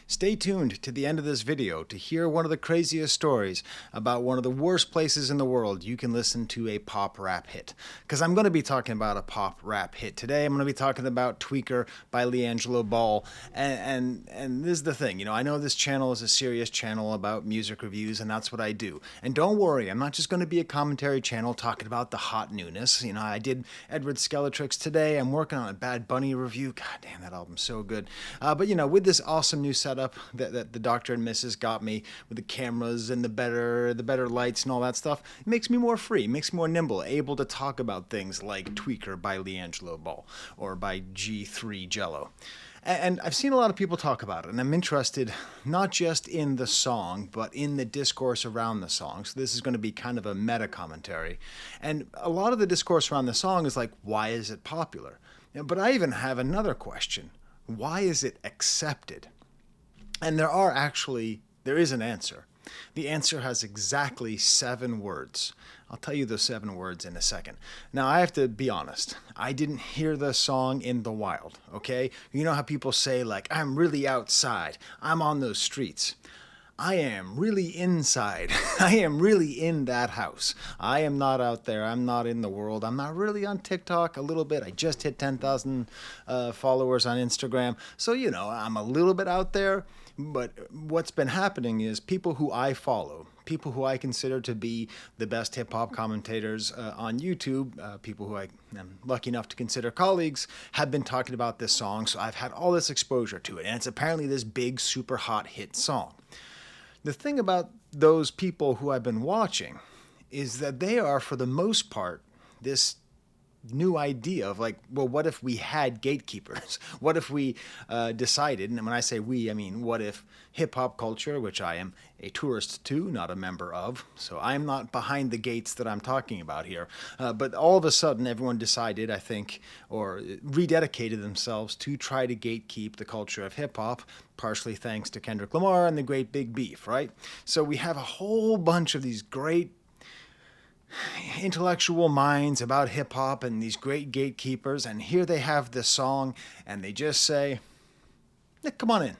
Stay tuned to the end of this video to hear one of the craziest stories about one of the worst places in the world you can listen to a pop rap hit. Because I'm going to be talking about a pop rap hit today. I'm going to be talking about Tweaker by Leangelo Ball. And this is the thing, I know this channel is a serious channel about music reviews, and that's what I do. And don't worry, I'm not just going to be a commentary channel talking about the hot newness. I did Edward Skeletrix today. I'm working on a Bad Bunny review. God damn, that album's so good. But with this awesome new setup that the Dr. and Mrs. got me with the cameras and the better lights and all that stuff, it makes me more free, makes me more nimble, able to talk about things like Tweaker by Leangelo Ball or by G3 Jello. And I've seen a lot of people talk about it, and I'm interested not just in the song, but in the discourse around the song. So this is going to be kind of a meta commentary. And a lot of the discourse around the song is like, why is it popular? But I even have another question. Why is it accepted? And there is an answer. The answer has exactly 7 words. I'll tell you those 7 words in a second. Now, I have to be honest. I didn't hear the song in the wild, okay? You know how people say, like, I'm really outside. I'm on those streets. I am really inside. I am really in that house. I am not out there. I'm not in the world. I'm not really on TikTok a little bit. I just hit 10,000 followers on Instagram. So, I'm a little bit out there. But what's been happening is people who I follow, people who I consider to be the best hip-hop commentators on YouTube, people who I am lucky enough to consider colleagues, have been talking about this song. So I've had all this exposure to it. And it's apparently this big, super hot hit song. The thing about those people who I've been watching is that they are, for the most part, this new idea of like, well, what if we had gatekeepers? What if we decided, and when I say we, I mean, what if hip-hop culture, which I am a tourist to, not a member of, so I'm not behind the gates that I'm talking about here, but all of a sudden everyone decided, I think, or rededicated themselves to try to gatekeep the culture of hip-hop, partially thanks to Kendrick Lamar and the Great Big Beef, right? So we have a whole bunch of these great intellectual minds about hip-hop and these great gatekeepers, and here they have this song and they just say, come on in.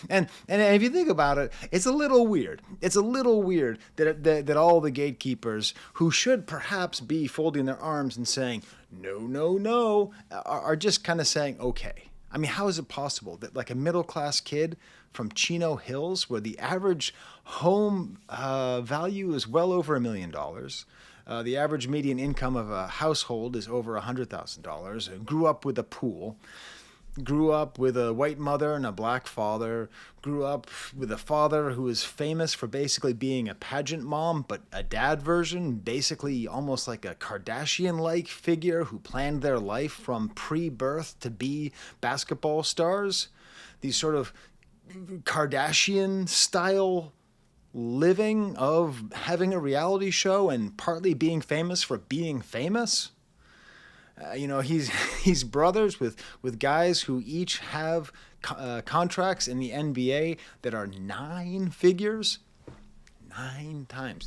And if you think about it, it's a little weird. It's a little weird that all the gatekeepers who should perhaps be folding their arms and saying, no, are just kind of saying, okay. I mean, how is it possible that like a middle-class kid from Chino Hills, where the average home value is well over $1 million, the average median income of a household is over $100,000, grew up with a pool, grew up with a white mother and a black father, grew up with a father who is famous for basically being a pageant mom, but a dad version, basically almost like a Kardashian-like figure who planned their life from pre-birth to be basketball stars. These sort of Kardashian-style living of having a reality show and partly being famous for being famous. He's brothers with guys who each have contracts in the NBA that are 9 figures.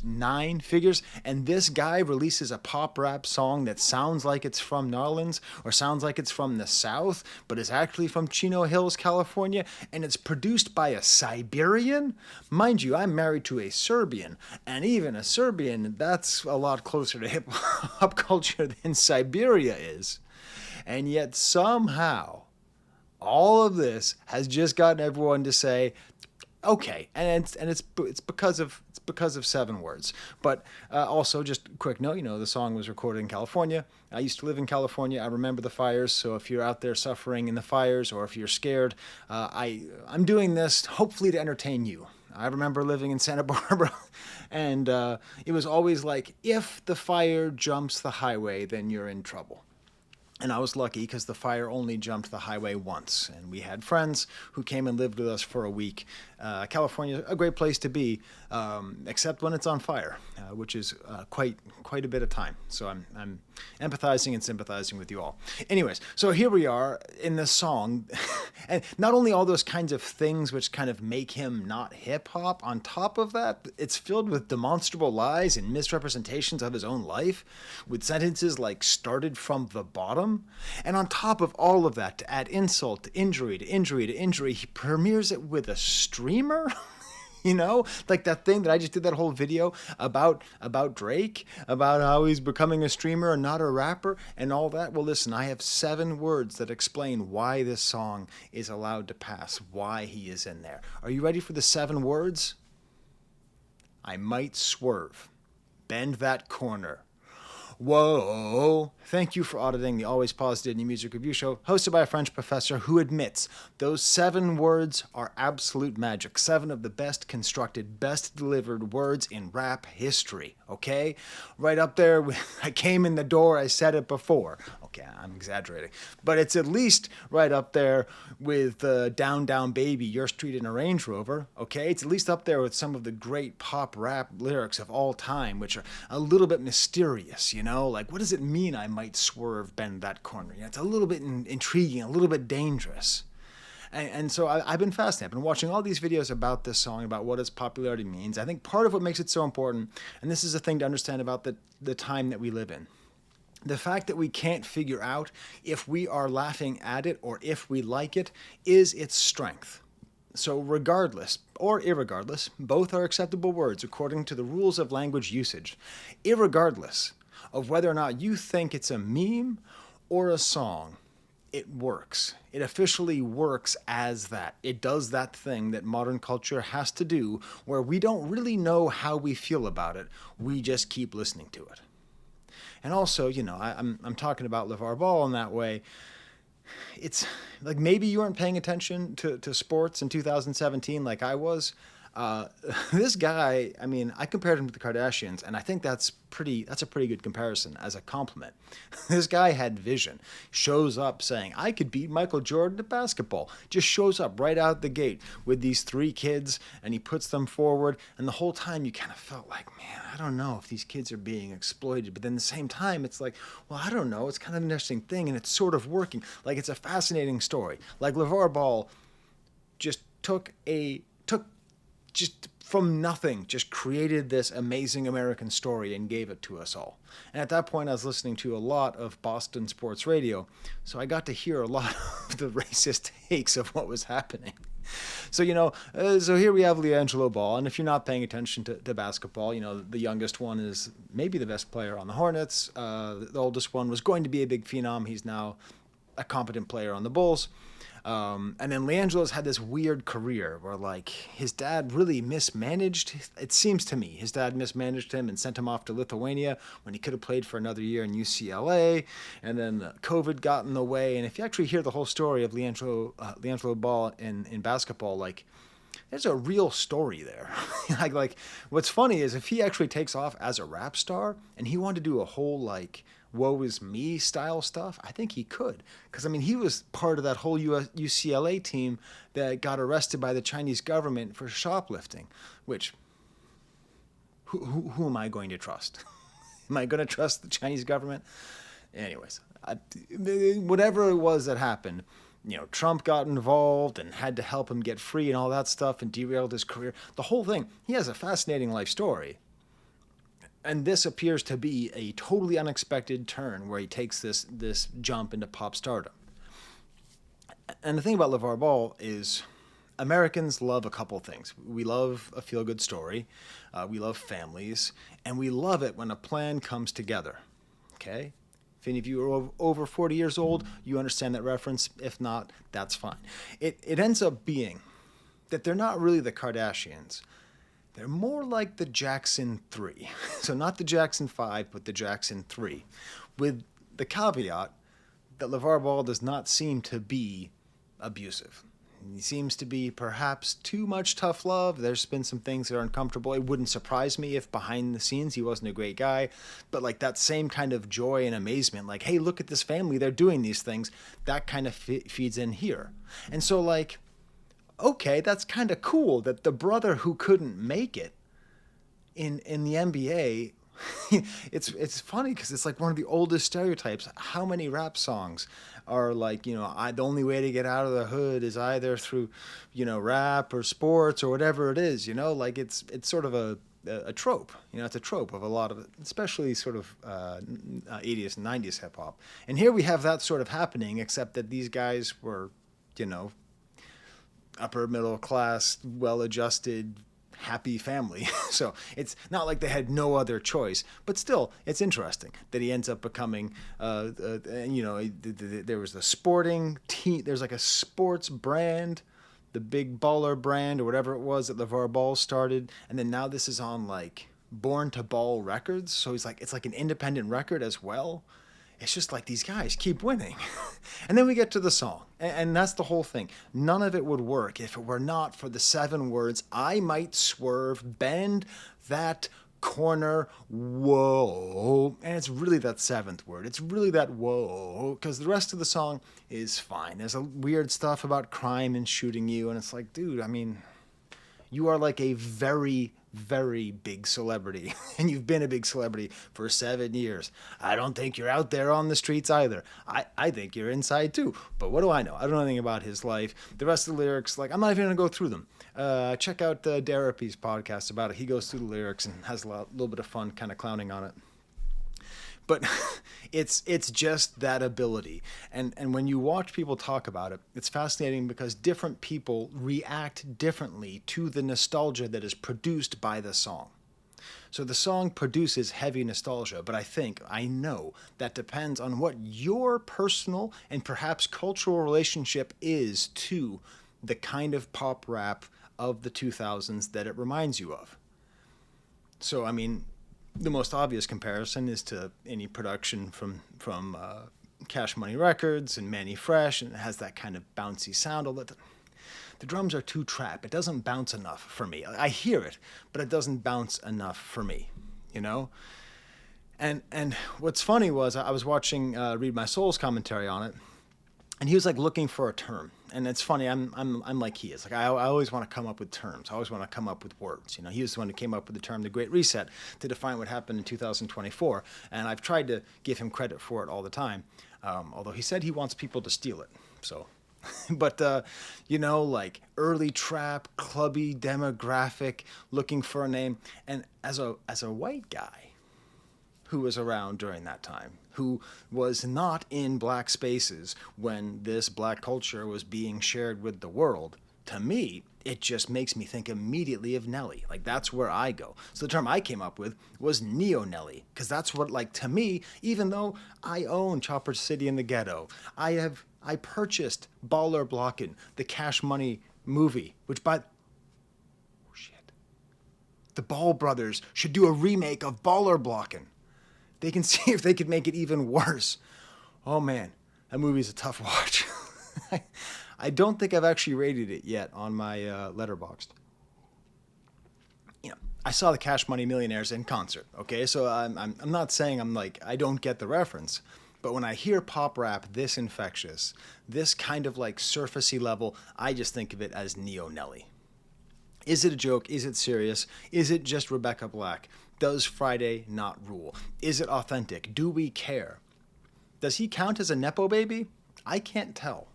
9 figures, and this guy releases a pop rap song that sounds like it's from Narlands or sounds like it's from the South, but is actually from Chino Hills, California, and it's produced by a Siberian. Mind you, I'm married to a Serbian, and even a Serbian, that's a lot closer to hip hop culture than Siberia is. And yet somehow all of this has just gotten everyone to say, okay, and it's because of 7 words. But also, just a quick note, the song was recorded in California. I used to live in California. I remember the fires. So if you're out there suffering in the fires, or if you're scared, I'm doing this hopefully to entertain you. I remember living in Santa Barbara, and it was always like, if the fire jumps the highway, then you're in trouble. And I was lucky because the fire only jumped the highway once. And we had friends who came and lived with us for a week. California, a great place to be, except when it's on fire, which is quite a bit of time. So I'm empathizing and sympathizing with you all. Anyways, so here we are in this song. And not only all those kinds of things which kind of make him not hip-hop, on top of that, it's filled with demonstrable lies and misrepresentations of his own life, with sentences like started from the bottom. him. And on top of all of that, to add insult to injury to injury to injury, he premieres it with a streamer? You know, like that thing that I just did that whole video about Drake, about how he's becoming a streamer and not a rapper and all that. Well, listen, I have 7 words that explain why this song is allowed to pass, why he is in there. Are you ready for the 7 words? I might swerve. Bend that corner. Whoa. Thank you for auditing the Always Positive New Music Review Show, hosted by a French professor who admits those 7 words are absolute magic. 7 of the best constructed, best delivered words in rap history, okay? Right up there, I came in the door, I said it before. Okay, I'm exaggerating. But it's at least right up there with Down Down Baby, Your Street in a Range Rover, okay? It's at least up there with some of the great pop rap lyrics of all time, which are a little bit mysterious, you know? Like, what does it mean I might swerve, bend that corner? You know, it's a little bit intriguing, a little bit dangerous. And so I've been fascinated. I've been watching all these videos about this song, about what its popularity means. I think part of what makes it so important, and this is a thing to understand about the time that we live in, the fact that we can't figure out if we are laughing at it or if we like it is its strength. So regardless or irregardless, both are acceptable words according to the rules of language usage. Irregardless of whether or not you think it's a meme or a song, it works. It officially works as that. It does that thing that modern culture has to do where we don't really know how we feel about it. We just keep listening to it. And also, you know, I'm talking about LeVar Ball in that way. It's like maybe you weren't paying attention to sports in 2017 like I was. This guy, I mean, I compared him to the Kardashians, and I think that's a pretty good comparison as a compliment. This guy had vision. Shows up saying, I could beat Michael Jordan at basketball. Just shows up right out the gate with these 3 kids, and he puts them forward. And the whole time you kind of felt like, man, I don't know if these kids are being exploited. But then at the same time, it's like, well, I don't know. It's kind of an interesting thing, and it's sort of working. Like, it's a fascinating story. Like, LeVar Ball just took just from nothing, just created this amazing American story and gave it to us all. And at that point, I was listening to a lot of Boston sports radio, so I got to hear a lot of the racist takes of what was happening. So, you know, so here we have LiAngelo Ball, and if you're not paying attention to basketball, you know, the youngest one is maybe the best player on the Hornets. The oldest one was going to be a big phenom. He's now a competent player on the Bulls. And then LiAngelo's had this weird career where, like, his dad really mismanaged, it seems to me, his dad mismanaged him and sent him off to Lithuania when he could have played for another year in UCLA, and then COVID got in the way. And if you actually hear the whole story of LiAngelo Ball in basketball, like, there's a real story there. like, what's funny is if he actually takes off as a rap star and he wanted to do a whole, like, woe is me style stuff, I think he could. Because, I mean, he was part of that whole UCLA team that got arrested by the Chinese government for shoplifting, which, who am I going to trust? Am I going to trust the Chinese government? Anyways, whatever it was that happened, you know, Trump got involved and had to help him get free and all that stuff and derailed his career. The whole thing, he has a fascinating life story. And this appears to be a totally unexpected turn where he takes this jump into pop stardom. And the thing about LeVar Ball is Americans love a couple things. We love a feel-good story, we love families, and we love it when a plan comes together, okay? If any of you are over 40 years old, you understand that reference. If not, that's fine. It ends up being that they're not really the Kardashians. They're more like the Jackson 3. So not the Jackson 5, but the Jackson 3. With the caveat that LeVar Ball does not seem to be abusive. He seems to be perhaps too much tough love. There's been some things that are uncomfortable. It wouldn't surprise me if behind the scenes he wasn't a great guy. But like that same kind of joy and amazement, like, hey, look at this family, they're doing these things, that kind of feeds in here. And so, like, okay, that's kind of cool that the brother who couldn't make it in the NBA, It's funny because it's like one of the oldest stereotypes. How many rap songs are like, the only way to get out of the hood is either through, rap or sports or whatever it is, like it's sort of a trope. It's a trope of a lot of, especially sort of 80s and 90s hip hop. And here we have that sort of happening, except that these guys were, you know, upper middle class, well adjusted, happy family. So it's not like they had no other choice, but still, it's interesting that he ends up becoming, there was the sporting team, there's like a sports brand, the big baller brand or whatever it was that LeVar Ball started. And then now this is on like Born to Ball Records. So he's like, it's like an independent record as well. It's just like these guys keep winning. And then we get to the song. And that's the whole thing. None of it would work if it were not for the 7 words, I might swerve, bend that corner, whoa. And it's really that 7th word. It's really that whoa. Because the rest of the song is fine. There's a weird stuff about crime and shooting you. And it's like, dude, I mean, you are like a very, very big celebrity, and you've been a big celebrity for 7 years. I don't think you're out there on the streets either. I think you're inside too, but what do I know? I don't know anything about his life. The rest of the lyrics, like, I'm not even going to go through them. Check out Darapi's podcast about it. He goes through the lyrics and has a little bit of fun kind of clowning on it. But it's just that ability. And when you watch people talk about it, it's fascinating because different people react differently to the nostalgia that is produced by the song. So the song produces heavy nostalgia, but I know that depends on what your personal and perhaps cultural relationship is to the kind of pop rap of the 2000s that it reminds you of. So, I mean, the most obvious comparison is to any production from Cash Money Records and Manny Fresh, and it has that kind of bouncy sound. Although the drums are too trap. It doesn't bounce enough for me. I hear it, but it doesn't bounce enough for me, you know? And what's funny was I was watching Read My Soul's commentary on it, and he was like looking for a term. And it's funny, I'm like he is. Like I always want to come up with terms. I always want to come up with words. You know, he was the one who came up with the term "the Great Reset" to define what happened in 2024. And I've tried to give him credit for it all the time, although he said he wants people to steal it. So, but like early trap, clubby demographic, looking for a name. And as a white guy who was around during that time, who was not in black spaces when this black culture was being shared with the world, to me, it just makes me think immediately of Nelly. Like, that's where I go. So the term I came up with was Neo-Nelly, because that's what, like, to me, even though I own Chopper City in the Ghetto, I purchased Baller Blockin', the Cash Money movie, which the Ball brothers should do a remake of Baller Blockin'. They can see if they could make it even worse. Oh man, that movie's a tough watch. I don't think I've actually rated it yet on my Letterboxd. You know, I saw the Cash Money Millionaires in concert. Okay, so I'm not saying I don't get the reference, but when I hear pop rap this infectious, this kind of like surfacey level, I just think of it as Neo-Nelly. Is it a joke? Is it serious? Is it just Rebecca Black? Does Friday not rule? Is it authentic? Do we care? Does he count as a Nepo baby? I can't tell.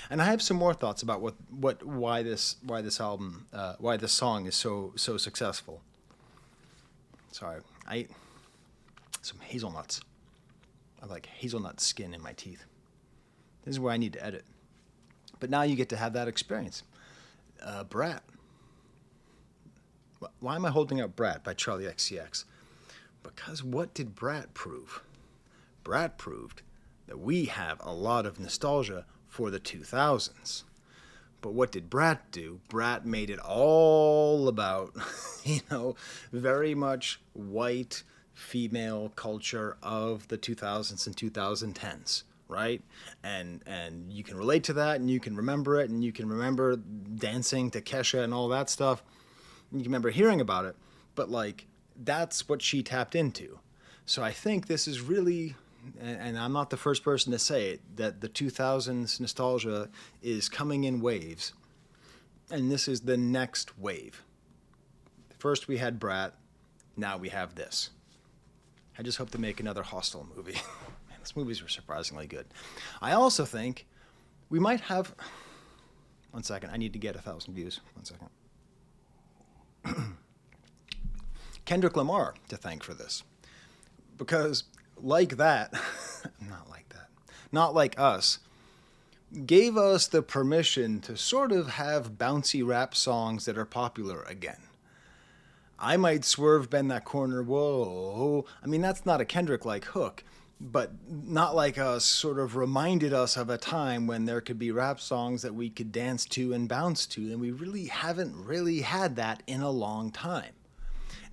And I have some more thoughts about why this song is so successful. Sorry, I ate some hazelnuts. I have like hazelnut skin in my teeth. This is where I need to edit. But now you get to have that experience. Brat. Why am I holding up Brat by Charlie XCX? Because what did Brat prove? Brat proved that we have a lot of nostalgia for the 2000s. But what did Brat do? Brat made it all about, very much white female culture of the 2000s and 2010s. Right? And you can relate to that, and you can remember it, and you can remember dancing to Kesha and all that stuff. You can remember hearing about it, but like that's what she tapped into. So I think this is really, and I'm not the first person to say it, that the 2000s nostalgia is coming in waves, and this is the next wave. First we had Brat, now we have this. I just hope they make another Hostel movie. Man, those movies were surprisingly good. I also think we might have... One second, I need to get 1,000 views. One second. Kendrick Lamar to thank for this. Because like that, not like us, gave us the permission to sort of have bouncy rap songs that are popular again. I might swerve, bend that corner, whoa. I mean, that's not a Kendrick-like hook, but Not Like Us sort of reminded us of a time when there could be rap songs that we could dance to and bounce to, and we really haven't really had that in a long time.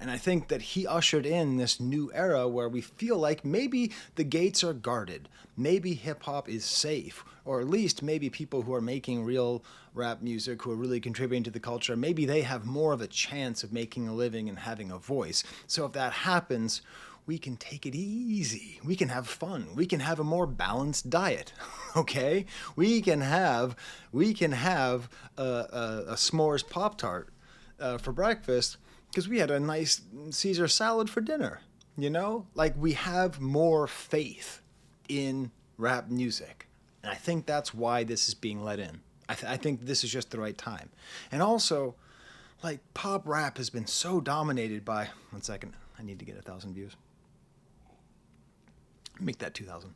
And I think that he ushered in this new era where we feel like maybe the gates are guarded, maybe hip-hop is safe, or at least maybe people who are making real rap music, who are really contributing to the culture, maybe they have more of a chance of making a living and having a voice. So if that happens, we can take it easy. We can have fun. We can have a more balanced diet, okay? We can have a s'mores Pop-Tart for breakfast, because we had a nice Caesar salad for dinner, you know? Like, we have more faith in rap music. And I think that's why this is being let in. I think this is just the right time. And also, like, pop rap has been so dominated by... One second, I need to get 1,000 views. Make that 2,000.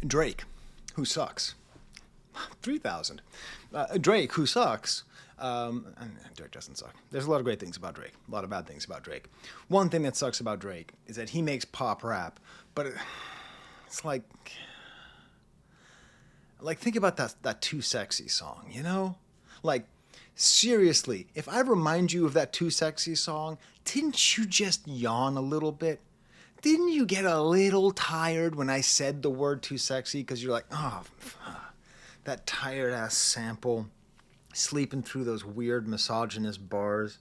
Drake, who sucks. 3,000. Drake, who sucks... Drake doesn't suck. There's a lot of great things about Drake, a lot of bad things about Drake. One thing that sucks about Drake is that he makes pop rap, but it's like think about that Too Sexy song, you know? Like, seriously, if I remind you of that Too Sexy song, didn't you just yawn a little bit? Didn't you get a little tired when I said the word too sexy? Because you're like, oh, that tired ass sample. Sleeping through those weird misogynist bars.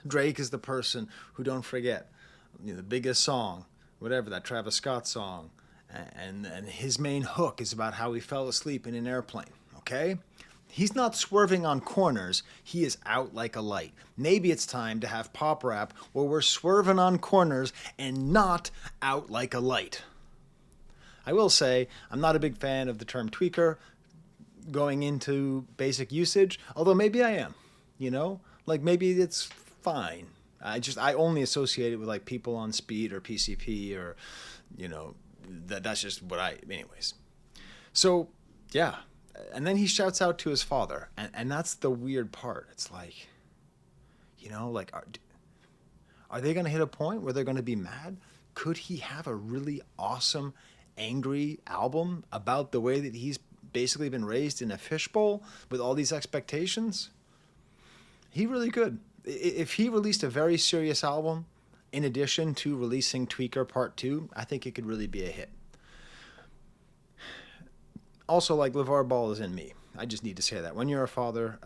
Drake is the person who, don't forget, the biggest song, whatever, that Travis Scott song, and his main hook is about how he fell asleep in an airplane, okay? He's not swerving on corners, he is out like a light. Maybe it's time to have pop rap where we're swerving on corners and not out like a light. I will say, I'm not a big fan of the term tweaker going into basic usage, although maybe I am, you know? Like, maybe it's fine. I only associate it with, like, people on speed or PCP or, you know, that's just what anyways. So, yeah. And then he shouts out to his father, and that's the weird part. It's like, you know, like, are they going to hit a point where they're going to be mad? Could he have a really awesome, angry album about the way that he's basically been raised in a fishbowl with all these expectations? He really could. If he released a very serious album in addition to releasing Tweaker Part 2, I think it could really be a hit. Also, like, LeVar Ball is in me. I just need to say that. When you're a father,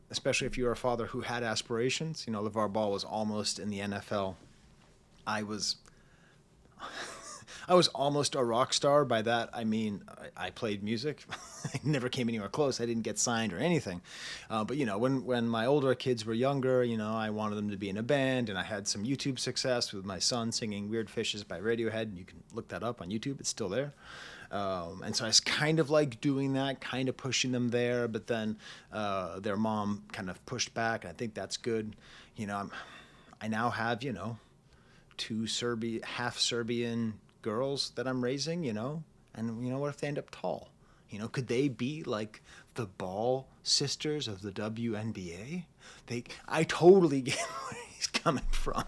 especially if you're a father who had aspirations, you know, LeVar Ball was almost in the NFL. I was almost a rock star. By that, I mean, I played music. I never came anywhere close. I didn't get signed or anything. But, you know, when my older kids were younger, you know, I wanted them to be in a band, and I had some YouTube success with my son singing Weird Fishes by Radiohead. And you can look that up on YouTube. It's still there. And so I was kind of like doing that, kind of pushing them there. But then their mom kind of pushed back, and I think that's good. You know, I now have, you know, 2 half Serbian girls that I'm raising, you know, and you know, what if they end up tall? You know, could they be like the Ball sisters of the WNBA? I totally get where he's coming from.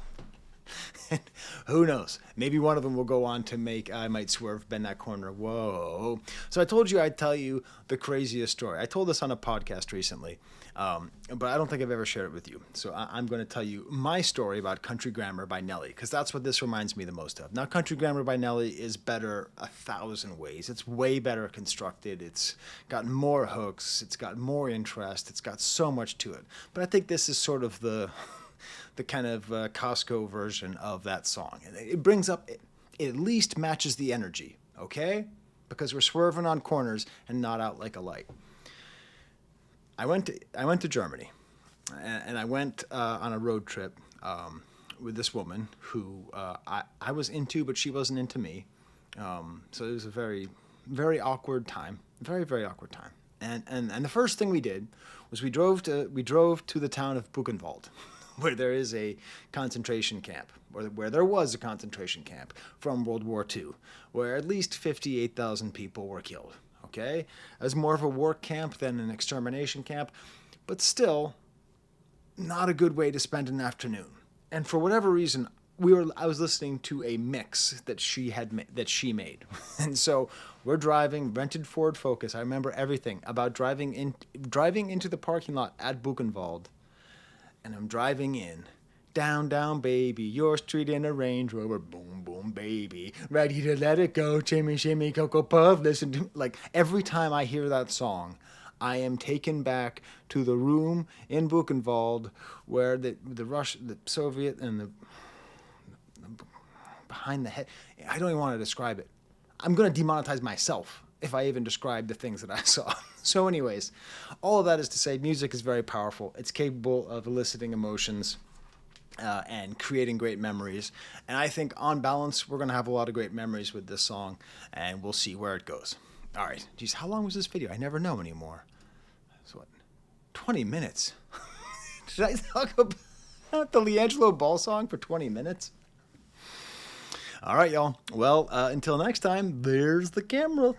And who knows? Maybe one of them will go on to make I Might Swerve, Bend That Corner. Whoa. So I told you I'd tell you the craziest story. I told this on a podcast recently, but I don't think I've ever shared it with you. So I'm going to tell you my story about Country Grammar by Nelly, because that's what this reminds me the most of. Now, Country Grammar by Nelly is better 1,000 ways. It's way better constructed. It's got more hooks. It's got more interest. It's got so much to it. But I think this is sort of the kind of Costco version of that song. It brings up, it at least matches the energy, okay? Because we're swerving on corners and not out like a light. I went to Germany, and I went on a road trip with this woman who I was into, but she wasn't into me. So it was a very, very awkward time. Very, very awkward time. And the first thing we did was we drove to the town of Buchenwald, where there is a concentration camp, or where there was a concentration camp from World War II, where at least 58,000 people were killed. Okay, it was more of a work camp than an extermination camp, but still not a good way to spend an afternoon. And for whatever reason, I was listening to a mix that she made. And so we're driving, rented Ford Focus. I remember everything about driving into the parking lot at Buchenwald. And I'm driving in. Down, down, baby, your street in a Range Rover, boom, boom, baby, ready to let it go, shimmy, shimmy, Cocoa Puff, listen to, like, every time I hear that song, I am taken back to the room in Buchenwald where the Soviet, and the behind the head, I don't even want to describe it. I'm going to demonetize myself if I even describe the things that I saw. So anyways, all of that is to say music is very powerful. It's capable of eliciting emotions and creating great memories. And I think on balance, we're going to have a lot of great memories with this song, and we'll see where it goes. All right. Geez, how long was this video? I never know anymore. So what? 20 minutes? Did I talk about the Leangelo Ball song for 20 minutes? All right, y'all. Well, until next time, there's the camera.